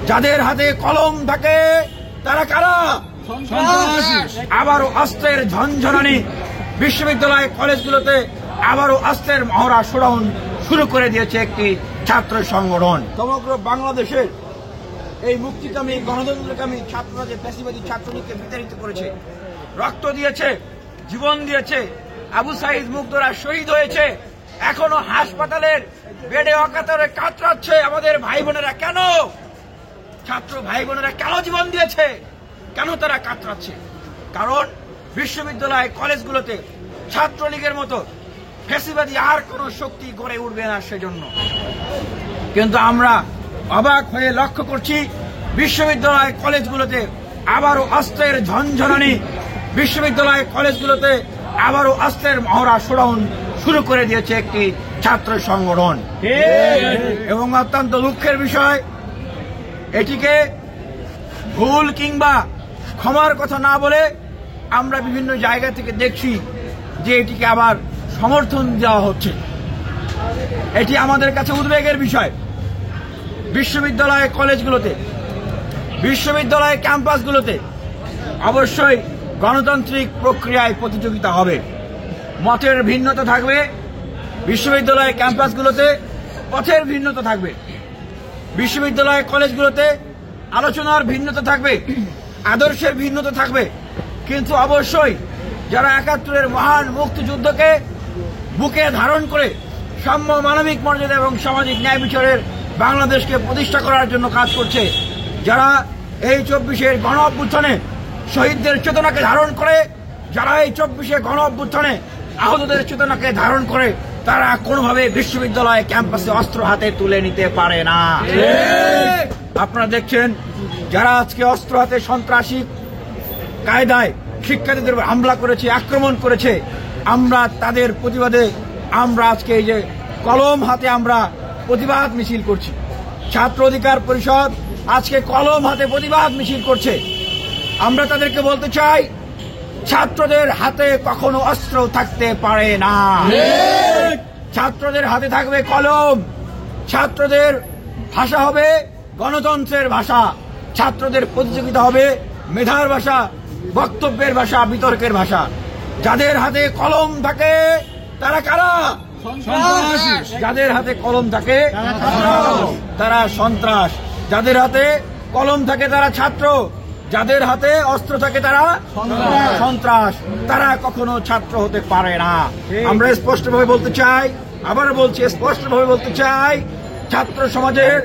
যাদের হাতে কলম থাকে তারা কারা? আবারও অস্ত্রের ঝনঝনানি বিশ্ববিদ্যালয় কলেজগুলোতে আবারও অস্ত্রের মহড়া শুরু করে দিয়েছে একটি ছাত্র সংগঠন। সমগ্র বাংলাদেশের এই মুক্তিকামী গণতন্ত্রকামী ছাত্ররা যে ফ্যাসিবাদী ছাত্রলীগকে বিতাড়িত করেছে, রক্ত দিয়েছে, জীবন দিয়েছে, আবু সাইদ মুগ্ধরা শহীদ হয়েছে, এখনো হাসপাতালের বেডে অকাতরে কাতরাচ্ছে আমাদের ভাই বোনেরা। কেন ছাত্র ভাই বোনেরা কেন জীবন দিয়েছে, কেন তারা কাতরাচ্ছে? কারণ বিশ্ববিদ্যালয় কলেজগুলোতে ছাত্রলীগের মতো ফ্যাসিবাদী আর কোন শক্তি গড়ে উঠবে না সেজন্য। কিন্তু আমরা অবাক হয়ে লক্ষ্য করছি বিশ্ববিদ্যালয় কলেজগুলোতে আবারও অস্ত্রের ঝনঝনানি বিশ্ববিদ্যালয় কলেজগুলোতে আবারও অস্ত্রের মহড়া শুরু করে দিয়েছে একটি ছাত্র সংগঠন। এবং অত্যন্ত দুঃখের বিষয়, এটিকে ভুল কিংবা ক্ষমার কথা না বলে আমরা বিভিন্ন জায়গা থেকে দেখছি যে এটিকে আবার সমর্থন দেওয়া হচ্ছে। এটি আমাদের কাছে উদ্বেগের বিষয়। বিশ্ববিদ্যালয় কলেজগুলোতে, বিশ্ববিদ্যালয় ক্যাম্পাসগুলোতে অবশ্যই গণতান্ত্রিক প্রক্রিয়ায় প্রতিযোগিতা হবে। মতের ভিন্নতা থাকবে, বিশ্ববিদ্যালয় ক্যাম্পাসগুলোতে পথের ভিন্নতা থাকবে, বিশ্ববিদ্যালয় কলেজগুলোতে আলোচনার ভিন্নতা থাকবে, আদর্শের ভিন্নতা থাকবে। কিন্তু অবশ্যই যারা ৭১-এর মহান মুক্তিযুদ্ধকে বুকে ধারণ করে সাম্য, মানবিক মর্যাদা এবং সামাজিক ন্যায় বিচারের বাংলাদেশকে প্রতিষ্ঠা করার জন্য কাজ করছে, যারা এই ২৪-এর গণ অভ্যুত্থানে শহীদদের চেতনাকে ধারণ করে, যারা এই ২৪-এ গণ অভ্যুত্থানে আহতদের চেতনাকে ধারণ করে, তারা কোনোভাবে বিশ্ববিদ্যালয় ক্যাম্পাসে অস্ত্র হাতে তুলে নিতে পারে না। আপনারা দেখছেন যারা আজকে অস্ত্র হাতে সন্ত্রাসী কায়দায় শিক্ষার্থীদের হামলা করেছে, আক্রমণ করেছে, আমরা তাদের প্রতিবাদে আমরা আজকে এই যে কলম হাতে আমরা প্রতিবাদ মিছিল করছি। ছাত্র অধিকার পরিষদ আজকে কলম হাতে প্রতিবাদ মিছিল করছে। আমরা তাদেরকে বলতে চাই, ছাত্রদের হাতে কখনো অস্ত্র থাকতে পারে না। ছাত্রদের হাতে থাকবে কলম, ছাত্রদের ভাষা হবে গণতন্ত্রের ভাষা, ছাত্রদের প্রতিযোগিতা হবে মেধার ভাষা, বক্তব্যের ভাষা, বিতর্কের ভাষা। যাদের হাতে কলম থাকে তারা কারা? যাদের হাতে কলম থাকে তারা সন্ত্রাস, যাদের হাতে কলম থাকে তারা ছাত্র, যাদের হাতে অস্ত্র থাকে তারা সন্ত্রাস, তারা কখনো ছাত্র হতে পারে না। আমরা স্পষ্টভাবে বলতে চাই, আবারও বলছি, স্পষ্টভাবে বলতে চাই, ছাত্র সমাজের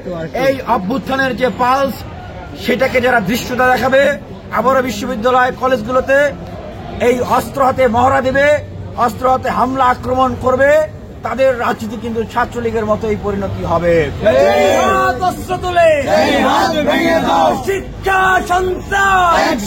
এই অভ্যুত্থানের যে পালস, সেটাকে যারা দৃশ্যতা দেখাবে, আবারও বিশ্ববিদ্যালয় কলেজগুলোতে এই অস্ত্র হাতে মহড়া দেবে, অস্ত্র হাতে হামলা আক্রমণ করবে, তাদের রাজনীতি কিন্তু ছাত্রলীগের মতোই পরিণতি হবে। শিক্ষা সন্ত্রাস।